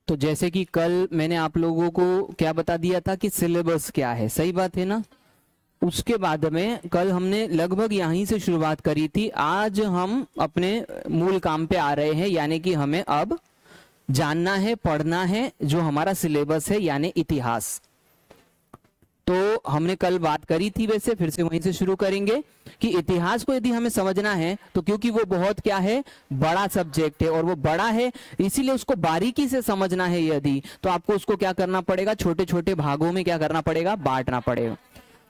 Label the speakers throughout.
Speaker 1: तो जैसे कि कल मैंने आप लोगों को क्या बता दिया था कि सिलेबस क्या है, सही बात है ना। उसके बाद में कल हमने लगभग यहीं से शुरुआत करी थी। आज हम अपने मूल काम पे आ रहे हैं, यानी कि हमें अब जानना है, पढ़ना है जो हमारा सिलेबस है, यानी इतिहास। तो हमने कल बात करी थी, वैसे फिर से वहीं से शुरू करेंगे कि इतिहास को यदि हमें समझना है तो क्योंकि वो बहुत क्या है, बड़ा सब्जेक्ट है, और वो बड़ा है इसीलिए उसको बारीकी से समझना है यदि, तो आपको उसको क्या करना पड़ेगा, छोटे छोटे भागों में क्या करना पड़ेगा, बांटना पड़ेगा।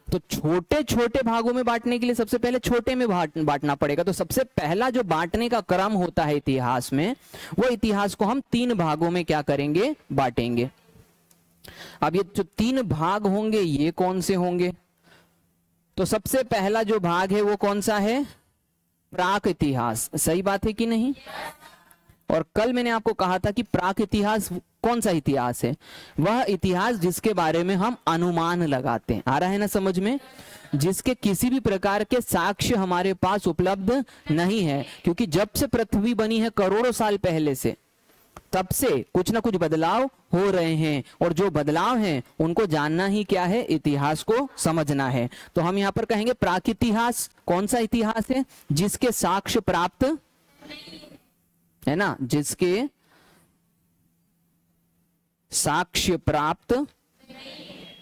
Speaker 1: तो छोटे छोटे भागों में बांटने के लिए सबसे पहले छोटे में बांटना पड़ेगा। तो सबसे पहला जो बांटने का क्रम होता है इतिहास में, वो इतिहास को हम 3 भागों में क्या करेंगे, बांटेंगे। अब ये जो 3 भाग होंगे ये कौन से होंगे, तो सबसे पहला जो भाग है वो कौन सा है, प्राक इतिहास। सही बात है कि नहीं। और कल मैंने आपको कहा था कि प्राक इतिहास कौन सा इतिहास है, वह इतिहास जिसके बारे में हम अनुमान लगाते हैं। आ रहा है ना समझ में, जिसके किसी भी प्रकार के साक्ष्य हमारे पास उपलब्ध नहीं है, क्योंकि जब से पृथ्वी बनी है करोड़ों साल पहले से, तब से कुछ ना कुछ बदलाव हो रहे हैं, और जो बदलाव हैं उनको जानना ही क्या है, इतिहास को समझना है। तो हम यहां पर कहेंगे प्राक इतिहास कौन सा इतिहास है, जिसके साक्ष्य प्राप्त है ना, जिसके साक्ष्य प्राप्त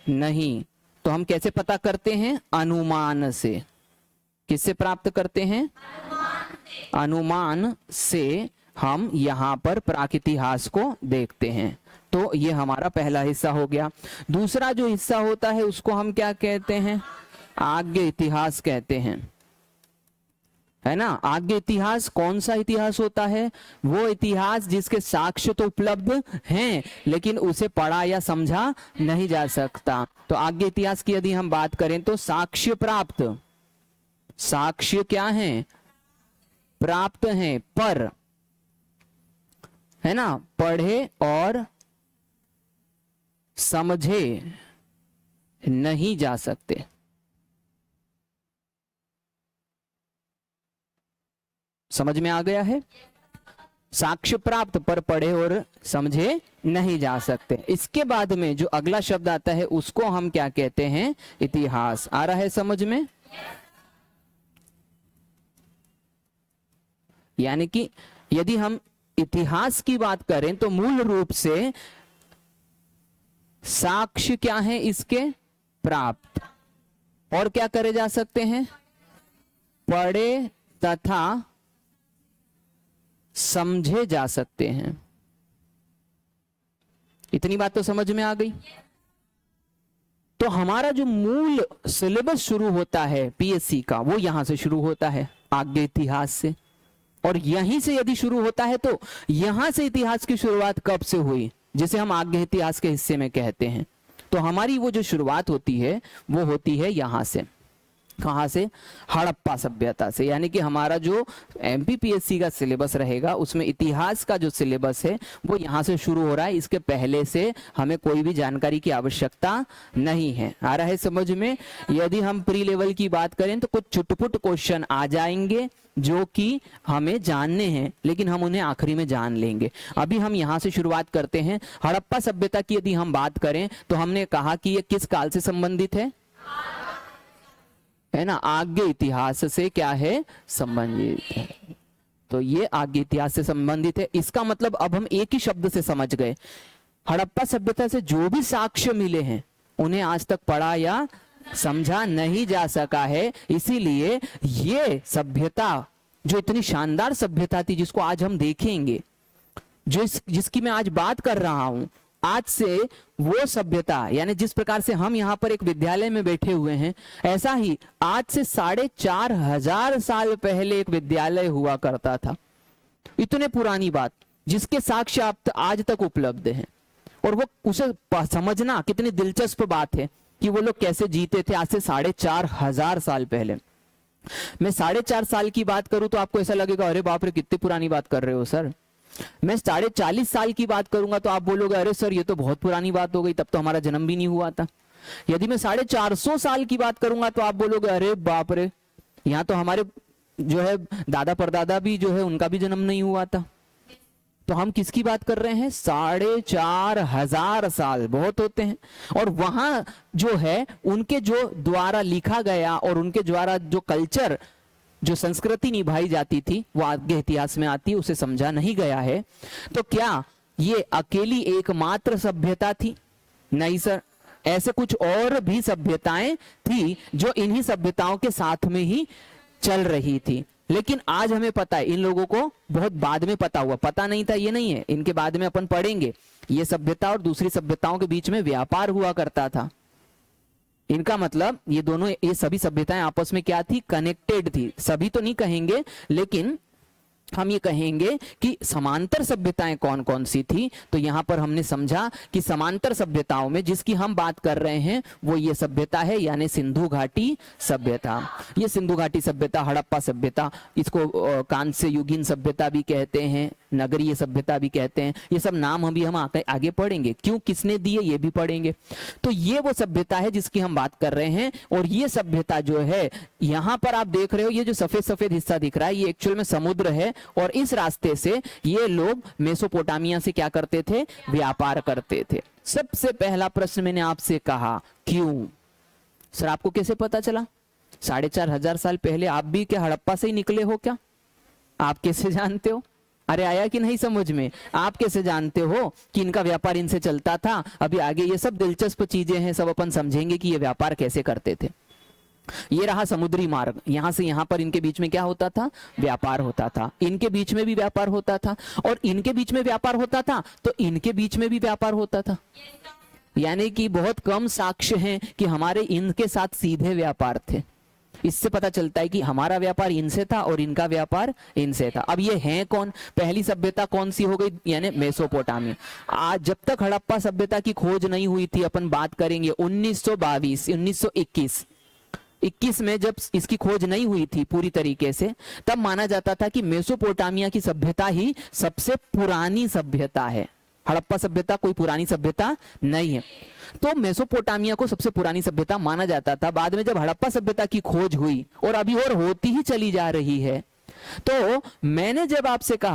Speaker 1: नहीं। तो हम कैसे पता करते हैं, अनुमान से। किससे प्राप्त करते हैं, अनुमान से हम यहां पर प्राक इतिहास को देखते हैं। तो ये हमारा पहला हिस्सा हो गया। दूसरा जो हिस्सा होता है उसको हम क्या कहते हैं, आज्ञ इतिहास कहते हैं, है ना। आज्ञ इतिहास कौन सा इतिहास होता है, वो इतिहास जिसके साक्ष्य तो उपलब्ध हैं लेकिन उसे पढ़ा या समझा नहीं जा सकता। तो आज्ञ इतिहास की यदि हम बात करें तो साक्ष्य प्राप्त, साक्ष्य क्या है, प्राप्त हैं, पर है ना, पढ़े और समझे नहीं जा सकते। समझ में आ गया है, साक्ष्य प्राप्त पर पढ़े और समझे नहीं जा सकते। इसके बाद में जो अगला शब्द आता है उसको हम क्या कहते हैं, इतिहास। आ रहा है समझ में। यानी कि यदि हम इतिहास की बात करें तो मूल रूप से साक्ष्य क्या है इसके, प्राप्त, और क्या करे जा सकते हैं, पढ़े तथा समझे जा सकते हैं। इतनी बात तो समझ में आ गई। तो हमारा जो मूल सिलेबस शुरू होता है पीएससी का, वो यहां से शुरू होता है, आज्ञ इतिहास से। और यहीं से यदि शुरू होता है तो यहां से इतिहास की शुरुआत कब से हुई, जिसे हम आज्ञ इतिहास के हिस्से में कहते हैं। तो हमारी वो जो शुरुआत होती है वो होती है यहां से। कहां से, हड़प्पा सभ्यता से। यानी कि हमारा जो एमपीपीएससी का सिलेबस रहेगा उसमें इतिहास का जो सिलेबस है वो यहां से शुरू हो रहा है। इसके पहले से हमें कोई भी जानकारी की आवश्यकता नहीं है। आ रहा है समझ में। यदि हम प्री लेवल की बात करें तो कुछ छुटपुट क्वेश्चन आ जाएंगे जो कि हमें जानने हैं, लेकिन हम उन्हें आखिरी में जान लेंगे। अभी हम यहां से शुरुआत करते हैं। हड़प्पा सभ्यता की यदि हम बात करें तो हमने कहा कि ये किस काल से संबंधित है ना, आज्ञ इतिहास से क्या है, संबंधित है। तो ये आज्ञ इतिहास से संबंधित है। इसका मतलब अब हम एक ही शब्द से समझ गए, हड़प्पा सभ्यता से जो भी साक्ष्य मिले हैं उन्हें आज तक पढ़ा या समझा नहीं जा सका है। इसीलिए ये सभ्यता जो इतनी शानदार सभ्यता थी, जिसको आज हम देखेंगे, जिसकी मैं आज बात कर रहा हूं, आज से वो सभ्यता, यानी जिस प्रकार से हम यहाँ पर एक विद्यालय में बैठे हुए हैं, ऐसा ही आज से 4500 साल पहले एक विद्यालय हुआ करता था। इतने पुरानी बात, जिसके साक्ष्य आप आज तक उपलब्ध हैं। और वो उसे समझना कितनी दिलचस्प बात है कि वो लोग कैसे जीते थे आज से 4500 साल पहले। मैं 4.5 साल की बात करूं तो आपको ऐसा लगेगा अरे बाप रे कितनी पुरानी बात कर रहे हो सर। मैं 40.5 साल की बात करूंगा तो आप बोलोगे अरे सर ये तो बहुत पुरानी बात हो गई, तब तो हमारा जन्म भी नहीं हुआ था। यदि मैं 450 साल की बात करूंगा तो आप बोलोगे अरे बाप रे, यहाँ तो हमारे जो है दादा परदादा भी जो है उनका भी जन्म नहीं हुआ था। तो हम किसकी बात कर रहे हैं? 4,500 साल, बहुत होते हैं। और वहां जो है उनके जो द्वारा लिखा गया और उनके द्वारा जो कल्चर, जो संस्कृति निभाई जाती थी, वो आगे इतिहास में आती है, उसे समझा नहीं गया है। तो क्या ये अकेली एकमात्र सभ्यता थी? नहीं सर, ऐसे कुछ और भी सभ्यताएं थी जो इन्हीं सभ्यताओं के साथ में ही चल रही थी। लेकिन आज हमें पता है, इन लोगों को बहुत बाद में पता हुआ, पता नहीं था ये नहीं है, इनके बाद में अपन पढ़ेंगे। ये सभ्यता और दूसरी सभ्यताओं के बीच में व्यापार हुआ करता था। इनका मतलब ये दोनों, ये सभी सभ्यताएं आपस में क्या थी? कनेक्टेड थी। सभी तो नहीं कहेंगे, लेकिन हम ये कहेंगे कि समांतर सभ्यताएं कौन कौन सी थी। तो यहां पर हमने समझा कि समांतर सभ्यताओं में जिसकी हम बात कर रहे हैं वो ये सभ्यता है, यानी सिंधु घाटी सभ्यता। ये सिंधु घाटी सभ्यता, हड़प्पा सभ्यता, इसको कांस्य युगीन सभ्यता भी कहते हैं, नगरीय सभ्यता भी कहते हैं। ये सब नाम हम आगे पढ़ेंगे, क्यों किसने दिए ये भी पढ़ेंगे। तो ये वो सभ्यता है जिसकी हम बात कर रहे हैं। और ये सभ्यता जो है, यहां पर आप देख रहे हो, ये जो सफेद सफेद हिस्सा दिख रहा है, ये एक्चुअल में समुद्र है। और इस रास्ते से ये लोग मेसोपोटामिया से क्या करते थे? व्यापार करते थे। सबसे पहला प्रश्न मैंने आपसे कहा, क्यों? सर आपको कैसे पता चला? 4,500 साल पहले आप भी क्या हड़प्पा से ही निकले हो क्या? आप कैसे जानते हो? अरे आया कि नहीं समझ में? आप कैसे जानते हो कि इनका व्यापार इनसे चलता था? अभी आगे ये सब दिलचस्प चीजें हैं, सब अपन समझेंगे कि ये व्यापार कैसे करते थे। ये रहा समुद्री मार्ग, यहां से यहां पर इनके बीच में क्या होता था? व्यापार होता था। इनके बीच में भी व्यापार होता था, और इनके बीच में व्यापार होता था तो इनके बीच में भी व्यापार होता था। यानी कि बहुत कम साक्ष्य हैं कि हमारे इनके साथ सीधे व्यापार थे। इससे पता चलता है कि हमारा व्यापार इनसे था और इनका व्यापार इनसे था। अब ये हैं कौन? पहली सभ्यता कौन सी हो गई? यानी मेसोपोटामिया। आज जब तक हड़प्पा सभ्यता की खोज नहीं हुई थी, अपन बात करेंगे 1922, 1921 में जब इसकी खोज नहीं हुई थी पूरी तरीके से, तब माना जाता था कि मेसोपोटामिया की सभ्यता ही सबसे पुरानी सभ्यता है। हड़प्पा सभ्यता कोई पुरानी सभ्यता नहीं है। तो मेसोपोटामिया को सबसे पुरानी सभ्यता माना जाता था। बाद में जब हड़प्पा सभ्यता की खोज हुई, और अभी और होती ही चली जा रही है, तो मैंने जब आपसे कहा